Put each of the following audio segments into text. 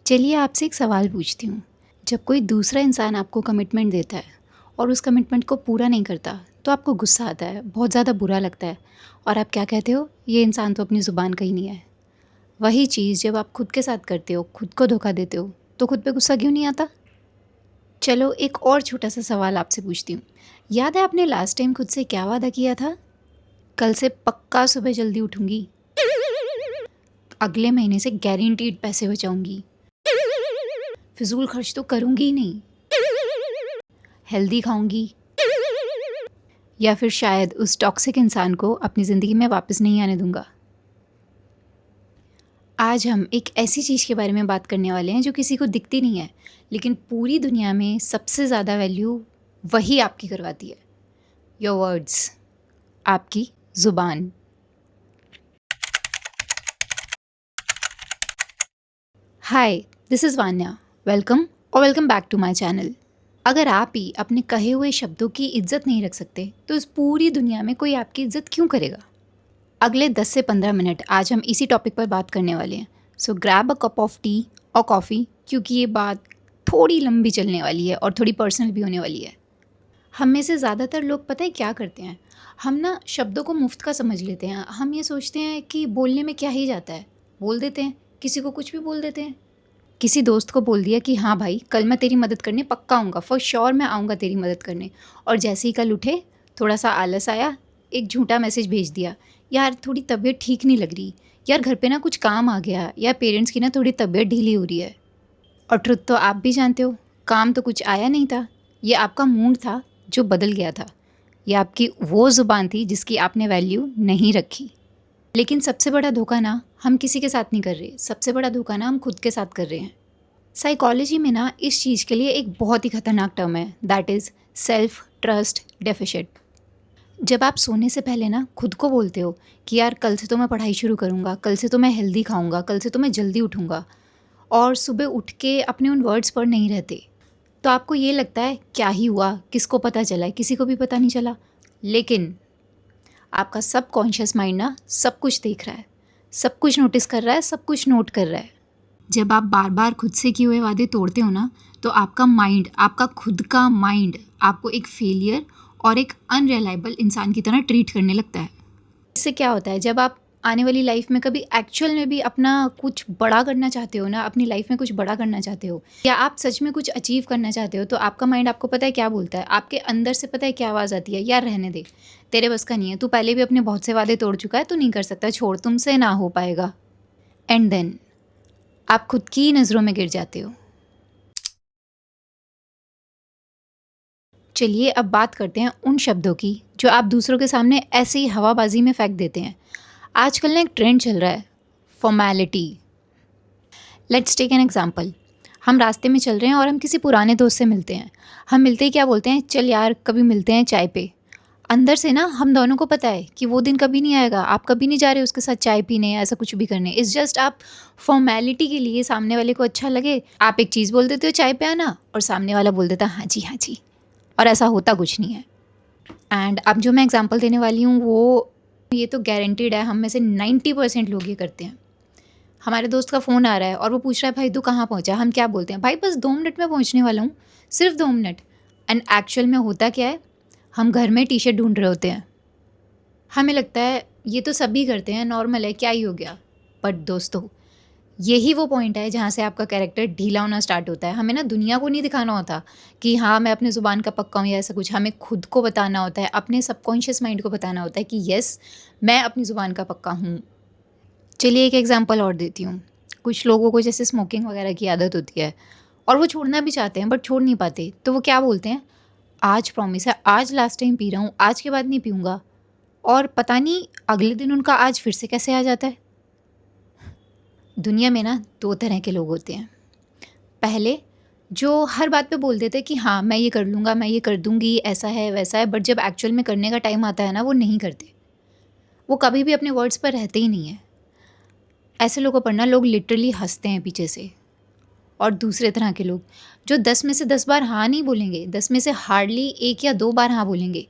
चलिए आपसे एक सवाल पूछती हूँ। जब कोई दूसरा इंसान आपको कमिटमेंट देता है और उस कमिटमेंट को पूरा नहीं करता, तो आपको गुस्सा आता है, बहुत ज़्यादा बुरा लगता है और आप क्या कहते हो? ये इंसान तो अपनी ज़ुबान का ही नहीं है। वही चीज़ जब आप खुद के साथ करते हो, खुद को धोखा देते हो, तो खुद पे गुस्सा क्यों नहीं आता? चलो एक और छोटा-सा सवाल आपसे पूछती हूँ। याद है आपने लास्ट टाइम खुद से क्या वादा किया था? कल से पक्का सुबह जल्दी उठूँगी, अगले महीने से गारंटीड पैसे बचाऊँगी, फिज़ूल खर्च तो करूँगी ही नहीं, हेल्दी खाऊँगी, या फिर शायद उस टॉक्सिक इंसान को अपनी ज़िंदगी में वापस नहीं आने दूंगा। आज हम एक ऐसी चीज़ के बारे में बात करने वाले हैं जो किसी को दिखती नहीं है, लेकिन पूरी दुनिया में सबसे ज़्यादा वैल्यू वही आपकी करवाती है। योर वर्ड्स, आपकी ज़ुबान। Hi, this is Vanya. Welcome back to my channel. अगर आप ही अपने कहे हुए शब्दों की इज्जत नहीं रख सकते, तो इस पूरी दुनिया में कोई आपकी इज्जत क्यों करेगा? अगले 10 से 15 मिनट आज हम इसी टॉपिक पर बात करने वाले हैं। सो grab a cup of T और कॉफ़ी, क्योंकि ये बात थोड़ी लंबी चलने वाली है और थोड़ी पर्सनल भी होने वाली है। हम में से ज़्यादातर लोग पता है क्या करते हैं? हम ना शब्दों को मुफ्त का समझ लेते हैं। हम ये सोचते हैं कि बोलने में क्या ही जाता है, बोल देते हैं, किसी को कुछ भी बोल देते हैं। किसी दोस्त को बोल दिया कि हाँ भाई, कल मैं तेरी मदद करने पक्का आऊँगा, फॉर श्योर मैं आऊँगा तेरी मदद करने, और जैसे ही कल उठे, थोड़ा सा आलस आया, एक झूठा मैसेज भेज दिया, यार थोड़ी तबीयत ठीक नहीं लग रही, यार घर पे ना कुछ काम आ गया, या पेरेंट्स की ना थोड़ी तबीयत ढीली हो रही है। और ट्रुथ तो आप भी जानते हो, काम तो कुछ आया नहीं था, ये आपका मूड था जो बदल गया था। ये आपकी वो ज़ुबान थी जिसकी आपने वैल्यू नहीं रखी। लेकिन सबसे बड़ा धोखा ना हम किसी के साथ नहीं कर रहे, सबसे बड़ा धोखा ना हम खुद के साथ कर रहे हैं। साइकोलॉजी में ना इस चीज़ के लिए एक बहुत ही खतरनाक टर्म है, that is self trust deficit. जब आप सोने से पहले ना खुद को बोलते हो कि यार कल से तो मैं पढ़ाई शुरू करूँगा, कल से तो मैं हेल्दी खाऊँगा, कल से तो मैं जल्दी उठूँगा, और सुबह उठ के अपने उन वर्ड्स पर नहीं रहते, तो आपको ये लगता है क्या ही हुआ, किसको पता चला है? किसी को भी पता नहीं चला। लेकिन आपका सबकॉन्शियस माइंड ना सब कुछ देख रहा है, सब कुछ नोटिस कर रहा है, सब कुछ नोट कर रहा है। जब आप बार बार खुद से किए हुए वादे तोड़ते हो ना, तो आपका माइंड, आपका खुद का माइंड आपको एक फेलियर और एक अनरिलायबल इंसान की तरह ट्रीट करने लगता है। इससे क्या होता है, जब आप आने वाली लाइफ में कभी एक्चुअल में भी अपना कुछ बड़ा करना चाहते हो ना, अपनी लाइफ में कुछ बड़ा करना चाहते हो, या आप सच में कुछ अचीव करना चाहते हो, तो आपका माइंड आपको पता है क्या बोलता है? आपके अंदर से पता है क्या आवाज़ आती है? यार रहने दे, तेरे बस का नहीं है, तू पहले भी अपने बहुत से वादे तोड़ चुका है, तू नहीं कर सकता, छोड़, तुमसे ना हो पाएगा। एंड देन आप खुद की नज़रों में गिर जाते हो। चलिए अब बात करते हैं उन शब्दों की जो आप दूसरों के सामने ऐसे ही हवाबाजी में फेंक देते हैं। आजकल ना एक ट्रेंड चल रहा है, formality. Let's take an example. हम रास्ते में चल रहे हैं और हम किसी पुराने दोस्त से मिलते हैं। हम मिलते ही क्या बोलते हैं? चल यार कभी मिलते हैं चाय पे। अंदर से ना हम दोनों को पता है कि वो दिन कभी नहीं आएगा, आप कभी नहीं जा रहे उसके साथ चाय पीने या ऐसा कुछ भी करने। इट्स जस्ट आप फॉर्मेलिटी के लिए, सामने वाले को अच्छा लगे, आप एक चीज़ बोल देते हो चाय पे आना, और सामने वाला बोल देता हाँ जी हाँ जी, और ऐसा होता कुछ नहीं है। एंड अब जो मैं एग्जांपल देने वाली हूँ वो ये तो गारंटीड है, हम में से 90% लोग ये करते हैं। हमारे दोस्त का फ़ोन आ रहा है और वो पूछ रहा है भाई तू कहाँ पहुँचा? हम क्या बोलते हैं? भाई बस 2 मिनट में पहुँचने वाला हूँ, सिर्फ 2 मिनट। एंड एक्चुअल में होता क्या है, हम घर में टी शर्ट ढूंढ रहे होते हैं। हमें लगता है ये तो सभी करते हैं, नॉर्मल है, क्या ही हो गया। बट दोस्तों, यही वो पॉइंट है जहाँ से आपका कैरेक्टर ढीला होना स्टार्ट होता है। हमें ना दुनिया को नहीं दिखाना होता कि हाँ मैं अपनी ज़ुबान का पक्का हूँ या ऐसा कुछ। हमें खुद को बताना होता है, अपने सबकॉन्शियस माइंड को बताना होता है कि येस मैं अपनी ज़ुबान का पक्का हूँ। चलिए एक एग्जांपल और देती हूँ। कुछ लोगों को जैसे स्मोकिंग वगैरह की आदत होती है और वो छोड़ना भी चाहते हैं बट छोड़ नहीं पाते, तो वो क्या बोलते हैं? आज प्रॉमिस है, आज लास्ट टाइम पी रहा हूँ, आज के बाद नहीं पीऊँगा। और पता नहीं अगले दिन उनका आज फिर से कैसे आ जाता है। दुनिया में ना 2 तरह के लोग होते हैं। पहले जो हर बात पे बोल देते हैं कि हाँ मैं ये कर लूँगा, मैं ये कर दूँगी, ऐसा है वैसा है, बट जब एक्चुअल में करने का टाइम आता है ना, वो नहीं करते। वो कभी भी अपने वर्ड्स पर रहते ही नहीं हैं। ऐसे लोगों पर ना लोग लिटरली हंसते हैं पीछे से। और दूसरे तरह के लोग जो 10 में से 10 बार हाँ नहीं बोलेंगे, 10 में से हार्डली 1 या 2 बार हाँ बोलेंगे,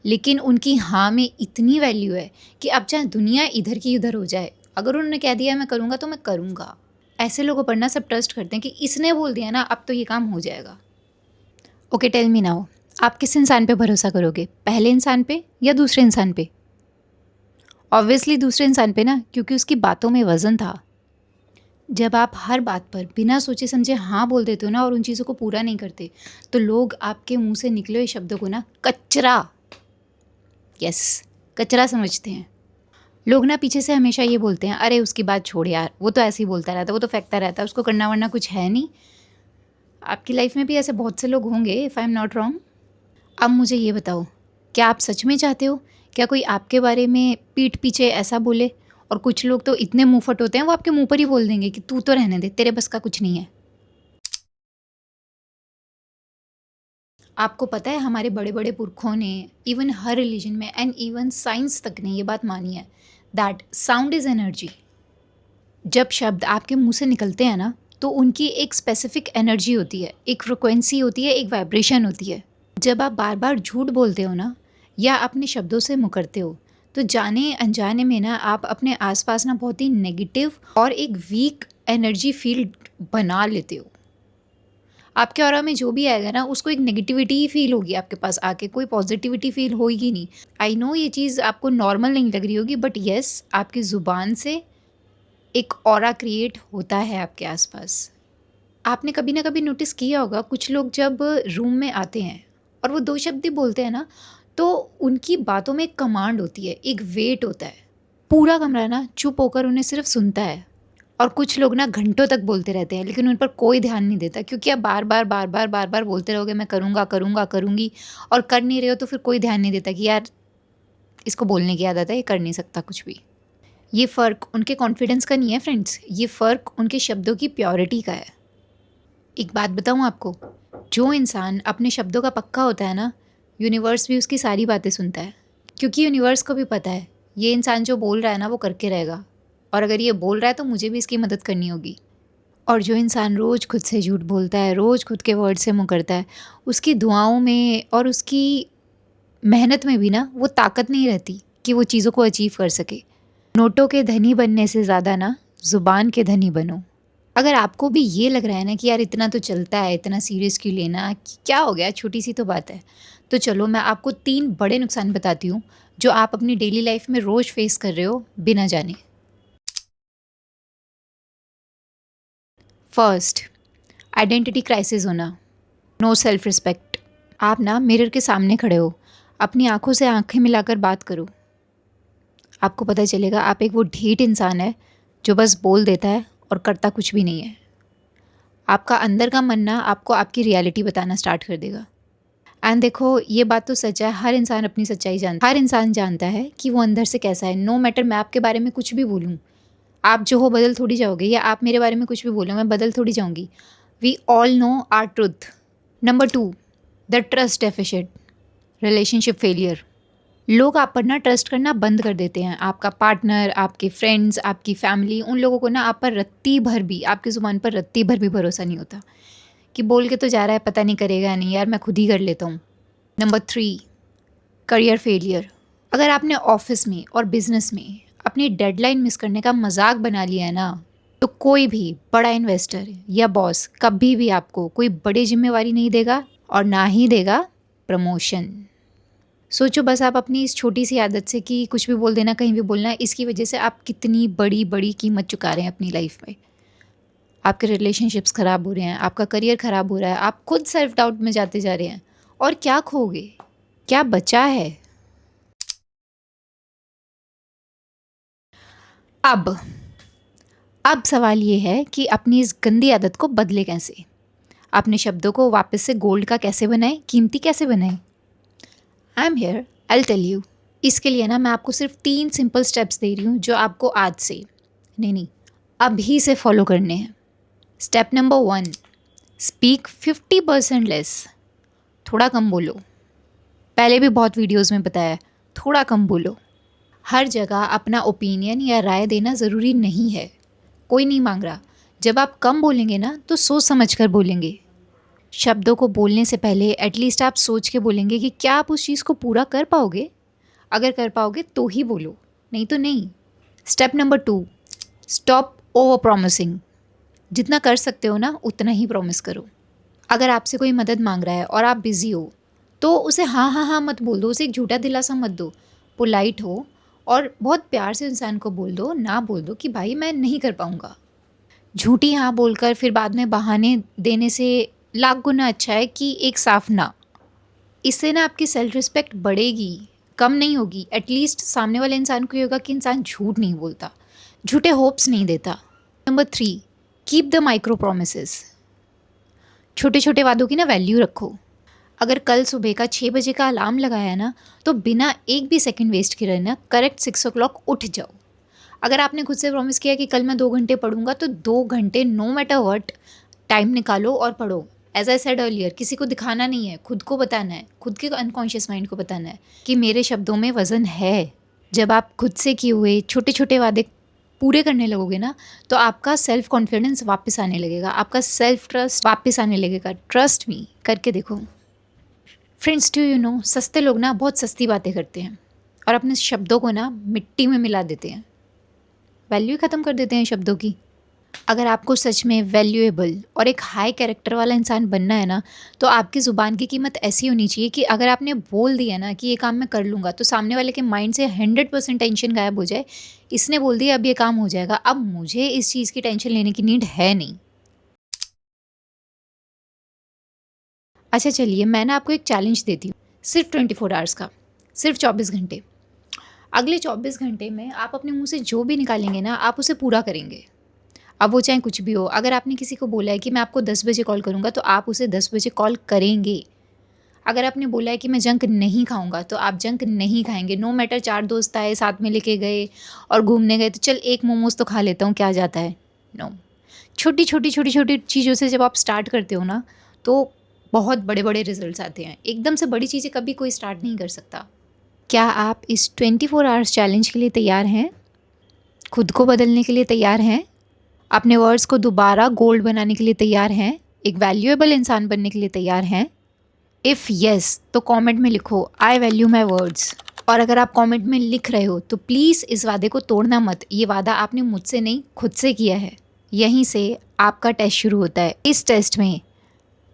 लेकिन उनकी हाँ में इतनी वैल्यू है कि अब चाहे दुनिया इधर की उधर हो जाए, अगर उन्होंने कह दिया मैं करूँगा तो मैं करूँगा। ऐसे लोगों पर ना सब ट्रस्ट करते हैं कि इसने बोल दिया ना अब तो ये काम हो जाएगा। ओके टेल मी नाउ, आप किस इंसान पे भरोसा करोगे, पहले इंसान पे या दूसरे इंसान पे? ऑब्वियसली दूसरे इंसान पे ना, क्योंकि उसकी बातों में वज़न था। जब आप हर बात पर बिना सोचे समझे हाँ बोल देते हो ना और उन चीज़ों को पूरा नहीं करते, तो लोग आपके मुंह से निकले हुए शब्दों को ना कचरा, यस, कचरा समझते हैं। लोग ना पीछे से हमेशा ये बोलते हैं, अरे उसकी बात छोड़ यार, वो तो ऐसे ही बोलता रहता है, वो तो फेंकता रहता है, उसको करना वरना कुछ है नहीं। आपकी लाइफ में भी ऐसे बहुत से लोग होंगे, if I am not wrong. अब मुझे ये बताओ, क्या आप सच में चाहते हो क्या कोई आपके बारे में पीठ पीछे ऐसा बोले? और कुछ लोग तो इतने मुंह फट होते हैं, वो आपके मुंह पर ही बोल देंगे कि तू तो रहने दे, तेरे बस का कुछ नहीं है। आपको पता है हमारे बड़े बड़े पुरखों ने, इवन हर रिलीजन में एंड इवन साइंस तक ने ये बात मानी है, दैट साउंड इज़ एनर्जी। जब शब्द आपके मुंह से निकलते हैं ना, तो उनकी एक स्पेसिफिक एनर्जी होती है, एक फ्रिक्वेंसी होती है, एक वाइब्रेशन होती है। जब आप बार बार झूठ बोलते हो ना, या अपने शब्दों से मुकरते हो, तो जाने अनजाने में ना आप अपने आसपास ना बहुत ही नेगेटिव और एक वीक एनर्जी फील्ड बना लेते हो। आपके ऑरा में जो भी आएगा ना, उसको एक नेगेटिविटी ही फील होगी आपके पास आके, कोई पॉजिटिविटी फील होगी नहीं। आई नो ये चीज़ आपको नॉर्मल नहीं लग रही होगी, बट येस, आपकी ज़ुबान से एक ऑरा क्रिएट होता है आपके आसपास। आपने कभी ना कभी नोटिस किया होगा, कुछ लोग जब रूम में आते हैं और वो दो शब्द ही बोलते हैं ना, तो उनकी बातों में एक कमांड होती है, एक वेट होता है। पूरा कमरा ना चुप होकर उन्हें सिर्फ सुनता है। और कुछ लोग ना घंटों तक बोलते रहते हैं, लेकिन उन पर कोई ध्यान नहीं देता, क्योंकि आप बार बार बार बार बार बार बोलते रहोगे मैं करूँगा करूँगा करूँगी, और कर नहीं रहे हो तो फिर कोई ध्यान नहीं देता कि यार इसको बोलने की आदत है, ये कर नहीं सकता कुछ भी। ये फ़र्क उनके कॉन्फिडेंस का नहीं है फ्रेंड्स, ये फ़र्क उनके शब्दों की प्योरिटी का है। एक बात बताऊँ आपको, जो इंसान अपने शब्दों का पक्का होता है ना, यूनिवर्स भी उसकी सारी बातें सुनता है, क्योंकि यूनिवर्स को भी पता है ये इंसान जो बोल रहा है ना वो करके रहेगा, और अगर ये बोल रहा है तो मुझे भी इसकी मदद करनी होगी। और जो इंसान रोज़ खुद से झूठ बोलता है, रोज़ खुद के वर्ड से मुकरता है, उसकी दुआओं में और उसकी मेहनत में भी ना वो ताकत नहीं रहती कि वो चीज़ों को अचीव कर सके। नोटों के धनी बनने से ज़्यादा ना ज़ुबान के धनी बनो। अगर आपको भी ये लग रहा है ना कि यार इतना तो चलता है, इतना सीरियस क्यों लेना, क्या हो गया, छोटी सी तो बात है, तो चलो मैं आपको 3 बड़े नुकसान बताती हूँ जो आप अपनी डेली लाइफ में रोज़ फेस कर रहे हो बिना जाने। फर्स्ट, आइडेंटिटी क्राइसिस होना, नो सेल्फ रिस्पेक्ट। आप ना मिरर के सामने खड़े हो, अपनी आँखों से आँखें मिलाकर बात करो। आपको पता चलेगा आप एक वो ढीठ इंसान है जो बस बोल देता है और करता कुछ भी नहीं है। आपका अंदर का मन ना आपको आपकी रियलिटी बताना स्टार्ट कर देगा। एंड देखो ये बात तो सच है, हर इंसान अपनी सच्चाई जानता है, हर इंसान जानता है कि वो अंदर से कैसा है। नो मैटर मैं आपके बारे में कुछ भी बोलूँ, आप जो हो बदल थोड़ी जाओगे, या आप मेरे बारे में कुछ भी बोलो मैं बदल थोड़ी जाऊँगी। We all know our truth. Number 2, the trust deficit, relationship failure. लोग आप पर ना ट्रस्ट करना बंद कर देते हैं। आपका पार्टनर, आपके फ्रेंड्स, आपकी फैमिली, उन लोगों को ना आप पर रत्ती भर भी, आपकी ज़ुबान पर रत्ती भर भी भरोसा नहीं होता, कि बोल के तो जा रहा है, पता नहीं करेगा नहीं, यार मैं खुद ही कर लेता हूँ। Number 3, career failure. अगर आपने ऑफिस में और बिजनेस में अपनी डेडलाइन मिस करने का मजाक बना लिया है ना, तो कोई भी बड़ा इन्वेस्टर या बॉस कभी भी आपको कोई बड़ी जिम्मेवारी नहीं देगा, और ना ही देगा प्रमोशन। सोचो बस आप अपनी इस छोटी सी आदत से कि कुछ भी बोल देना, कहीं भी बोलना, इसकी वजह से आप कितनी बड़ी बड़ी कीमत चुका रहे हैं अपनी लाइफ में। आपके रिलेशनशिप्स ख़राब हो रहे हैं, आपका करियर ख़राब हो रहा है, आप खुद सेल्फ डाउट में जाते जा रहे हैं, और क्या खोगे, क्या बचा है? अब अब सवाल ये है कि अपनी इस गंदी आदत को बदले कैसे? अपने शब्दों को वापस से गोल्ड का कैसे बनाएं, कीमती कैसे बनाएं? I am here, I will tell you. इसके लिए ना मैं आपको सिर्फ 3 सिंपल स्टेप्स दे रही हूँ जो आपको आज से, नहीं, अभी से फॉलो करने हैं। Step number 1, speak 50% less. थोड़ा कम बोलो। पहले भी बहुत वीडियोज़ में बताया है, थोड़ा कम बोलो। हर जगह अपना ओपिनियन या राय देना ज़रूरी नहीं है, कोई नहीं मांग रहा। जब आप कम बोलेंगे ना, तो सोच समझ कर बोलेंगे। शब्दों को बोलने से पहले एटलीस्ट आप सोच के बोलेंगे कि क्या आप उस चीज़ को पूरा कर पाओगे। अगर कर पाओगे तो ही बोलो, नहीं तो नहीं। Step number 2, stop over promising. जितना कर सकते हो ना उतना ही प्रॉमिस करो। अगर आपसे कोई मदद मांग रहा है और आप बिज़ी हो तो उसे हाँ हाँ हाँ मत बोल दो, उसे एक झूठा दिलासा मत दो। पोलाइट हो और बहुत प्यार से इंसान को बोल दो, ना बोल दो कि भाई मैं नहीं कर पाऊँगा। झूठी हाँ बोलकर फिर बाद में बहाने देने से लाख गुना अच्छा है कि एक साफ ना। इससे ना आपकी सेल्फ रिस्पेक्ट बढ़ेगी, कम नहीं होगी। एटलीस्ट सामने वाले इंसान को ये होगा कि इंसान झूठ नहीं बोलता, झूठे होप्स नहीं देता। Number 3, keep the micro promises. छोटे छोटे वादों की ना वैल्यू रखो। अगर कल सुबह का 6 बजे का अलार्म लगाया ना तो बिना एक भी सेकंड वेस्ट किए ना करेक्ट 6 o'clock उठ जाओ। अगर आपने खुद से प्रॉमिस किया कि कल मैं 2 घंटे पढ़ूंगा तो 2 घंटे नो मैटर व्हाट टाइम निकालो और पढ़ो। एज आई सेड अर्लियर, किसी को दिखाना नहीं है, खुद को बताना है, खुद के अनकॉन्शियस माइंड को बताना है कि मेरे शब्दों में वज़न है। जब आप खुद से किए हुए छोटे छोटे वादे पूरे करने लगोगे ना तो आपका सेल्फ कॉन्फिडेंस वापस आने लगेगा, आपका सेल्फ ट्रस्ट वापस आने लगेगा। ट्रस्ट मी, करके देखो। फ्रेंड्स, डू यू नो, सस्ते लोग ना बहुत सस्ती बातें करते हैं और अपने शब्दों को ना मिट्टी में मिला देते हैं, वैल्यू ख़त्म कर देते हैं शब्दों की। अगर आपको सच में वैल्यूएबल और एक हाई कैरेक्टर वाला इंसान बनना है ना तो आपकी ज़ुबान की कीमत ऐसी होनी चाहिए कि अगर आपने बोल दिया ना कि ये काम मैं कर लूँगा तो सामने वाले के माइंड से 100% टेंशन गायब हो जाए। इसने बोल दिया अब ये काम हो जाएगा, अब मुझे इस चीज़ की टेंशन लेने की नीड है नहीं। अच्छा चलिए, मैं ना आपको एक चैलेंज देती हूँ, सिर्फ 24 आवर्स का, सिर्फ 24 घंटे। अगले 24 घंटे में आप अपने मुंह से जो भी निकालेंगे ना आप उसे पूरा करेंगे। अब वो चाहे कुछ भी हो। अगर आपने किसी को बोला है कि मैं आपको 10 बजे कॉल करूँगा तो आप उसे 10 बजे कॉल करेंगे। अगर आपने बोला है कि मैं जंक नहीं खाऊंगा तो आप जंक नहीं खाएंगे। नो मैटर 4 दोस्त आए साथ में लेके गए और घूमने गए तो चल एक मोमोज तो खा लेता हूँ, क्या जाता है। नो, छोटी छोटी चीज़ों से जब आप स्टार्ट करते हो ना तो बहुत बड़े बड़े रिजल्ट्स आते हैं। एकदम से बड़ी चीज़ें कभी कोई स्टार्ट नहीं कर सकता। क्या आप इस 24 आवर्स चैलेंज के लिए तैयार हैं? खुद को बदलने के लिए तैयार हैं? अपने वर्ड्स को दोबारा गोल्ड बनाने के लिए तैयार हैं? एक वैल्यूएबल इंसान बनने के लिए तैयार हैं? इफ़ येस तो कमेंट में लिखो आई वैल्यू माई वर्ड्स। और अगर आप कमेंट में लिख रहे हो तो प्लीज़ इस वादे को तोड़ना मत। ये वादा आपने मुझसे नहीं खुद से किया है। यहीं से आपका टेस्ट शुरू होता है। इस टेस्ट में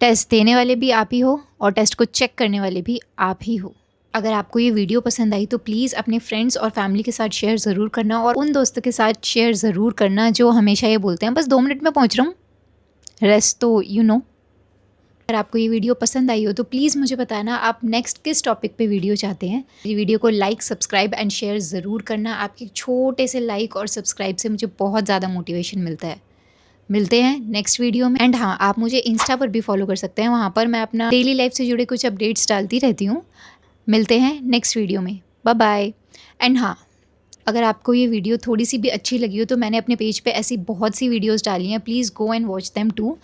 टेस्ट देने वाले भी आप ही हो और टेस्ट को चेक करने वाले भी आप ही हो। अगर आपको ये वीडियो पसंद आई तो प्लीज़ अपने फ्रेंड्स और फैमिली के साथ शेयर ज़रूर करना और उन दोस्तों के साथ शेयर ज़रूर करना जो हमेशा ये बोलते हैं बस 2 मिनट में पहुंच रहा हूँ, रेस्ट तो यू नो। अगर आपको ये वीडियो पसंद आई हो तो प्लीज़ मुझे बताना आप नेक्स्ट किस टॉपिक पे वीडियो चाहते हैं। ये वीडियो को लाइक, सब्सक्राइब एंड शेयर ज़रूर करना। आपके छोटे से लाइक और सब्सक्राइब से मुझे बहुत ज़्यादा मोटिवेशन मिलता है। मिलते हैं नेक्स्ट वीडियो में। एंड हाँ, आप मुझे इंस्टा पर भी फॉलो कर सकते हैं, वहाँ पर मैं अपना डेली लाइफ से जुड़े कुछ अपडेट्स डालती रहती हूँ। मिलते हैं नेक्स्ट वीडियो में, बाय बाय। एंड हाँ, अगर आपको ये वीडियो थोड़ी सी भी अच्छी लगी हो तो मैंने अपने पेज पे ऐसी बहुत सी वीडियोस डाली हैं, please go and watch them to.